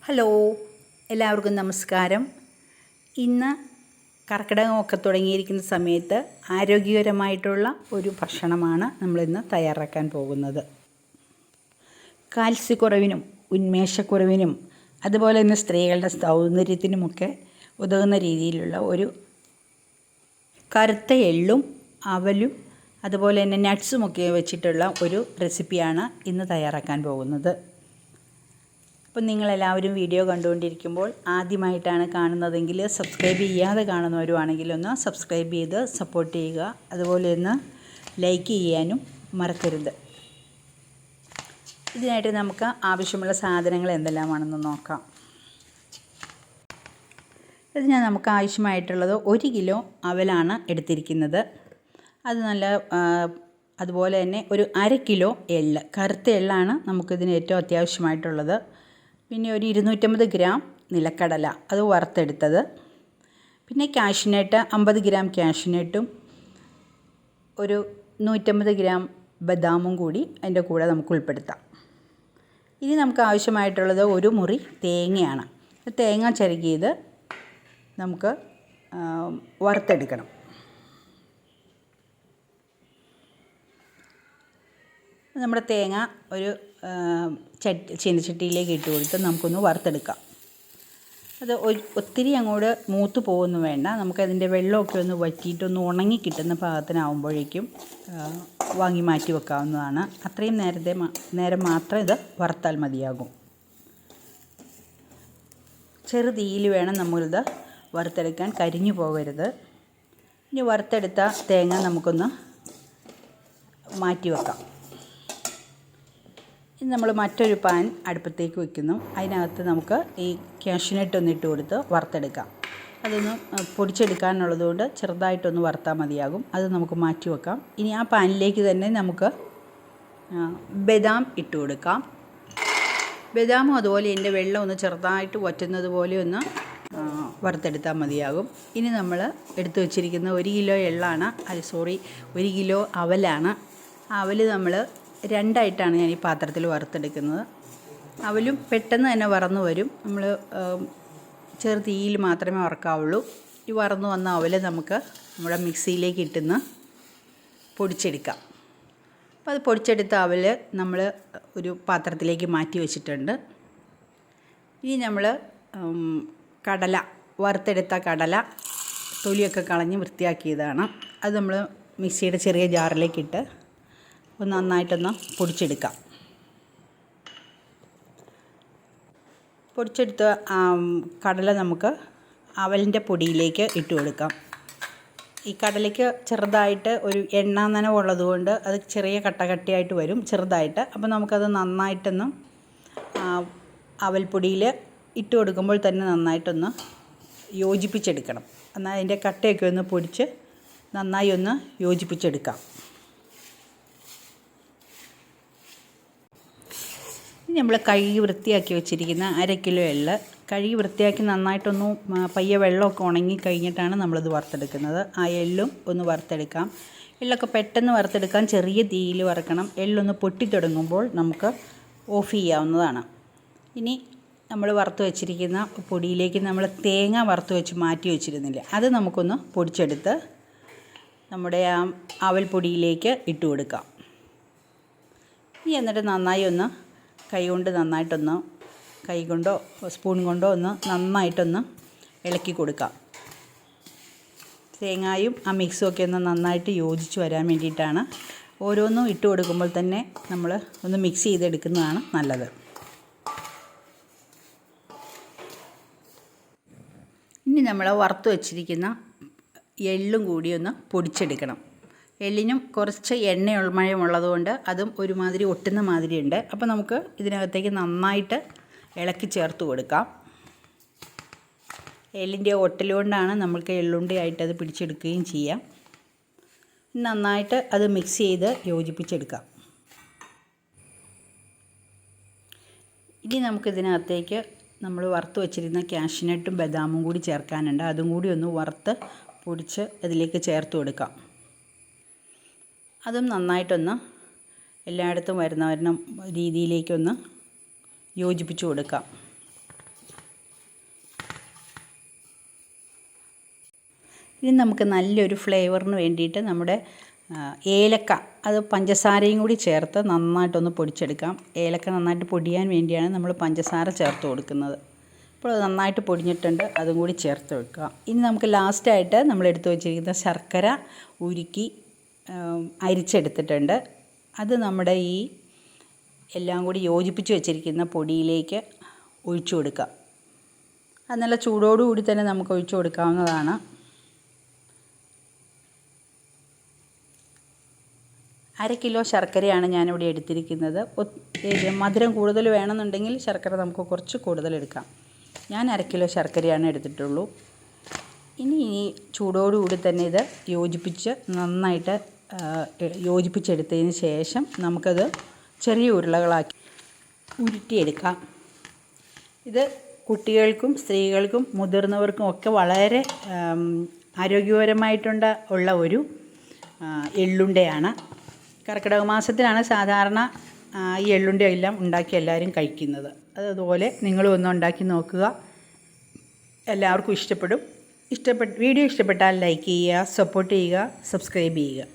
Hello, എല്ലാവർക്കും നമസ്കാരം. ഇന്ന് കർക്കിടകമൊക്കെ തുടങ്ങിയിരിക്കുന്ന സമയത്ത് ആരോഗ്യകരമായിട്ടുള്ള ഒരു ഭക്ഷണമാണ് നമ്മളിന്ന് തയ്യാറാക്കാൻ പോകുന്നത്. കാൽസ്യക്കുറവിനും ഉന്മേഷക്കുറവിനും അതുപോലെ തന്നെ സ്ത്രീകളുടെ സൗന്ദര്യത്തിനുമൊക്കെ ഉതകുന്ന രീതിയിലുള്ള ഒരു കറുത്ത എള്ളും അവലും അതുപോലെ തന്നെ നട്ട്സുമൊക്കെ വെച്ചിട്ടുള്ള ഒരു റെസിപ്പിയാണ് ഇന്ന് തയ്യാറാക്കാൻ പോകുന്നത്. അപ്പോൾ നിങ്ങളെല്ലാവരും വീഡിയോ കണ്ടുകൊണ്ടിരിക്കുമ്പോൾ ആദ്യമായിട്ടാണ് കാണുന്നതെങ്കിൽ സബ്സ്ക്രൈബ് ചെയ്യാതെ കാണുന്നവരുമാണെങ്കിൽ ഒന്ന് സബ്സ്ക്രൈബ് ചെയ്ത് സപ്പോർട്ട് ചെയ്യുക. അതുപോലെ ഒന്ന് ലൈക്ക് ചെയ്യാനും മറക്കരുത്. ഇതിനായിട്ട് നമുക്ക് ആവശ്യമുള്ള സാധനങ്ങൾ എന്തെല്ലാമാണെന്ന് നോക്കാം. ഇതിന് നമുക്ക് ആവശ്യമായിട്ടുള്ളത് 1 കിലോ അവലാണ് എടുത്തിരിക്കുന്നത്. അത് അതുപോലെ തന്നെ ഒരു 1/2 കിലോ എള്ള്, കറുത്ത എള്ളാണ് നമുക്കിതിന് ഏറ്റവും അത്യാവശ്യമായിട്ടുള്ളത്. പിന്നെ ഒരു 250 ഗ്രാം നിലക്കടല, അത് വറുത്തെടുത്തത്. പിന്നെ കാഷ്യൂനട്ട് 50 ഗ്രാം കാഷ്യൂനട്ടും ഒരു 150 ഗ്രാം ബദാമും കൂടി അതിൻ്റെ കൂടെ നമുക്ക് ഉൾപ്പെടുത്താം. ഇനി നമുക്ക് ആവശ്യമായിട്ടുള്ളത് ഒരു മുറി തേങ്ങയാണ്. തേങ്ങ ചിരകിയത് നമുക്ക് വറുത്തെടുക്കണം. നമ്മുടെ തേങ്ങ ഒരു ചീനച്ചട്ടിയിലേക്ക് ഇട്ട് കൊടുത്ത് നമുക്കൊന്ന് വറുത്തെടുക്കാം. അത് ഒത്തിരി അങ്ങോട്ട് മൂത്ത് പോകുന്നു വേണ്ട. നമുക്കതിൻ്റെ വെള്ളമൊക്കെ ഒന്ന് വറ്റിയിട്ടൊന്ന് ഉണങ്ങി കിട്ടുന്ന പാകത്തിനാവുമ്പോഴേക്കും വാങ്ങി മാറ്റി വെക്കാവുന്നതാണ്. അത്രയും നേരം മാത്രം ഇത് വറുത്താൽ മതിയാകും. ചെറു തീയിൽ വേണം നമ്മളിത് വറുത്തെടുക്കാൻ, കരിഞ്ഞു പോകരുത്. ഇനി വറുത്തെടുത്ത തേങ്ങ നമുക്കൊന്ന് മാറ്റി വെക്കാം. ഇനി നമ്മൾ മറ്റൊരു പാൻ അടുപ്പത്തേക്ക് വയ്ക്കുന്നു. അതിനകത്ത് നമുക്ക് ഈ കാഷ്യൂനട്ട് ഒന്ന് ഇട്ട് കൊടുത്ത് വറുത്തെടുക്കാം. അതൊന്ന് പൊടിച്ചെടുക്കാനുള്ളത് കൊണ്ട് ചെറുതായിട്ടൊന്ന് വറുത്താൽ മതിയാകും. അത് നമുക്ക് മാറ്റി വെക്കാം. ഇനി ആ പാനിലേക്ക് തന്നെ നമുക്ക് ബദാം ഇട്ട് കൊടുക്കാം. ബദാമും അതുപോലെ ഇതിൻ്റെ വെള്ളം ഒന്ന് ചെറുതായിട്ട് വറ്റുന്നത് പോലെ ഒന്ന് വറുത്തെടുത്താൽ മതിയാകും. ഇനി നമ്മൾ എടുത്തു വച്ചിരിക്കുന്ന 1 കിലോ എള്ളാണ്, 1 കിലോ അവലാണ്. അവൽ നമ്മൾ രണ്ടായിട്ടാണ് ഞാൻ ഈ പാത്രത്തിൽ വറുത്തെടുക്കുന്നത്. അവലും പെട്ടെന്ന് തന്നെ വറന്നു വരും. നമ്മൾ ചെറു തീയിൽ മാത്രമേ വറക്കാവുള്ളൂ. ഈ വറന്നു വന്ന അവൽ നമുക്ക് നമ്മുടെ മിക്സിയിലേക്ക് ഇട്ടുന്ന് പൊടിച്ചെടുക്കാം. അപ്പോൾ അത് പൊടിച്ചെടുത്ത അവൽ നമ്മൾ ഒരു പാത്രത്തിലേക്ക് മാറ്റി വെച്ചിട്ടുണ്ട്. ഇനി നമ്മൾ കടല, വറുത്തെടുത്ത കടല തൊലിയൊക്കെ കളഞ്ഞ് വൃത്തിയാക്കിയതാണ്. അത് നമ്മൾ മിക്സിയുടെ ചെറിയ ജാറിലേക്കിട്ട് ഒന്ന് നന്നായിട്ടൊന്ന് പൊടിച്ചെടുക്കാം. പൊടിച്ചെടുത്ത കടല നമുക്ക് അവലിൻ്റെ പൊടിയിലേക്ക് ഇട്ട് കൊടുക്കാം. ഈ കടലയ്ക്ക് ചെറുതായിട്ട് ഒരു എണ്ണ നനവുള്ളത് കൊണ്ട് അത് ചെറിയ കട്ടയായിട്ട് വരും, ചെറുതായിട്ട്. അപ്പോൾ നമുക്കത് നന്നായിട്ടൊന്ന് അവൽപ്പൊടിയിൽ ഇട്ട് കൊടുക്കുമ്പോൾ തന്നെ നന്നായിട്ടൊന്ന് യോജിപ്പിച്ചെടുക്കണം. എന്നാൽ അതിൻ്റെ കട്ടയൊക്കെ ഒന്ന് പൊടിച്ച് നന്നായി ഒന്ന് യോജിപ്പിച്ചെടുക്കാം. നമ്മൾ കഴുകി വൃത്തിയാക്കി വെച്ചിരിക്കുന്ന 1/2 കിലോ എള്ള് കഴുകി വൃത്തിയാക്കി നന്നായിട്ടൊന്ന് പയ്യെ വെള്ളമൊക്കെ ഉണങ്ങി കഴിഞ്ഞിട്ടാണ് നമ്മളിത് വറുത്തെടുക്കുന്നത്. ആ എള്ളും ഒന്ന് വറുത്തെടുക്കാം. എള്ളൊക്കെ പെട്ടെന്ന് വറുത്തെടുക്കാൻ ചെറിയ തീയിൽ വറുക്കണം. എള്ളൊന്ന് പൊട്ടിത്തുടങ്ങുമ്പോൾ നമുക്ക് ഓഫ് ചെയ്യാവുന്നതാണ്. ഇനി നമ്മൾ വറുത്ത് വെച്ചിരിക്കുന്ന പൊടിയിലേക്ക് നമ്മൾ തേങ്ങ വറുത്ത് വെച്ച് മാറ്റി വെച്ചിരുന്നില്ല, അത് നമുക്കൊന്ന് പൊടിച്ചെടുത്ത് നമ്മുടെ ആ അവൽപ്പൊടിയിലേക്ക് ഇട്ട് കൊടുക്കാം. ഇനി എന്നിട്ട് നന്നായി ഒന്ന് കൈ കൊണ്ടോ സ്പൂൺ കൊണ്ടോ ഒന്ന് നന്നായിട്ടൊന്ന് ഇളക്കി കൊടുക്കാം. തേങ്ങയും ആ മിക്സും ഒക്കെ ഒന്ന് നന്നായിട്ട് യോജിച്ച് വരാൻ വേണ്ടിയിട്ടാണ്. ഓരോന്നും ഇട്ട് കൊടുക്കുമ്പോൾ തന്നെ നമ്മൾ ഒന്ന് മിക്സ് ചെയ്തെടുക്കുന്നതാണ് നല്ലത്. ഇനി നമ്മൾ വറുത്ത് വച്ചിരിക്കുന്ന എള്ളും കൂടി ഒന്ന് പൊടിച്ചെടുക്കണം. എള്ളിനും കുറച്ച് എണ്ണമയമുള്ളതുകൊണ്ട് അതും ഒരുമാതിരി ഒട്ടുന്ന മാതിരിയുണ്ട്. അപ്പോൾ നമുക്ക് ഇതിനകത്തേക്ക് നന്നായിട്ട് ഇളക്കി ചേർത്ത് കൊടുക്കാം. എള്ളിൻ്റെ ഒട്ടൽ കൊണ്ടാണ് നമ്മൾക്ക് എള്ളുണ്ടയായിട്ട് അത് പിടിച്ചെടുക്കുകയും ചെയ്യാം. നന്നായിട്ട് അത് മിക്സ് ചെയ്ത് യോജിപ്പിച്ചെടുക്കാം. ഇനി നമുക്കിതിനകത്തേക്ക് നമ്മൾ വറുത്ത് വച്ചിരുന്ന കാഷ്യൂനട്ടും ബദാമും കൂടി ചേർക്കാനുണ്ട്. അതും കൂടി ഒന്ന് വറുത്ത് പൊടിച്ച് അതിലേക്ക് ചേർത്ത് കൊടുക്കാം. അതും നന്നായിട്ടൊന്ന് എല്ലായിടത്തും വരുന്ന രീതിയിലേക്കൊന്ന് യോജിപ്പിച്ച് കൊടുക്കാം. ഇനി നമുക്ക് നല്ലൊരു ഫ്ലേവറിന് വേണ്ടിയിട്ട് നമ്മുടെ ഏലക്ക, അത് പഞ്ചസാരയും കൂടി ചേർത്ത് നന്നായിട്ടൊന്ന് പൊടിച്ചെടുക്കാം. ഏലക്ക നന്നായിട്ട് പൊടിയാൻ വേണ്ടിയാണ് നമ്മൾ പഞ്ചസാര ചേർത്ത് കൊടുക്കുന്നത്. അപ്പോൾ അത് നന്നായിട്ട് പൊടിഞ്ഞിട്ടുണ്ട്, അതും കൂടി ചേർത്ത് വെക്കുക. ഇനി നമുക്ക് ലാസ്റ്റായിട്ട് നമ്മൾ എടുത്തു വച്ചിരിക്കുന്ന ശർക്കര ഉരുക്കി അരിച്ചെടുത്തിട്ടുണ്ട്. അത് നമ്മുടെ ഈ എല്ലാം കൂടി യോജിപ്പിച്ച് വെച്ചിരിക്കുന്ന പൊടിയിലേക്ക് ഒഴിച്ചു കൊടുക്കാം. അത് നല്ല ചൂടോടുകൂടി തന്നെ നമുക്ക് ഒഴിച്ചു കൊടുക്കാവുന്നതാണ്. അര കിലോ ശർക്കരയാണ് ഞാനിവിടെ എടുത്തിരിക്കുന്നത്. മധുരം കൂടുതൽ വേണമെന്നുണ്ടെങ്കിൽ ശർക്കര നമുക്ക് കുറച്ച് കൂടുതൽ എടുക്കാം. ഞാൻ അര കിലോ ശർക്കരയാണ് എടുത്തിട്ടുള്ളൂ. ഇനി ഈ ചൂടോടുകൂടി തന്നെ ഇത് നന്നായിട്ട് യോജിപ്പിച്ചെടുത്തതിന് ശേഷം നമുക്കത് ചെറിയ ഉരുളകളാക്കി ഉരുട്ടിയെടുക്കാം. ഇത് കുട്ടികൾക്കും സ്ത്രീകൾക്കും മുതിർന്നവർക്കും ഒക്കെ വളരെ ആരോഗ്യപരമായിട്ടുള്ള ഒരു എള്ളുണ്ടയാണ്. കർക്കിടക മാസത്തിലാണ് സാധാരണ ഈ എള്ളുണ്ടയെല്ലാം ഉണ്ടാക്കി എല്ലാവരും കഴിക്കുന്നത്. അതുപോലെ നിങ്ങളും ഒന്ന് ഉണ്ടാക്കി നോക്കുക. എല്ലാവർക്കും ഇഷ്ടപ്പെടും. വീഡിയോ ഇഷ്ടപ്പെട്ടാൽ ലൈക്ക് ചെയ്യുക, സപ്പോർട്ട് ചെയ്യുക, സബ്സ്ക്രൈബ് ചെയ്യുക.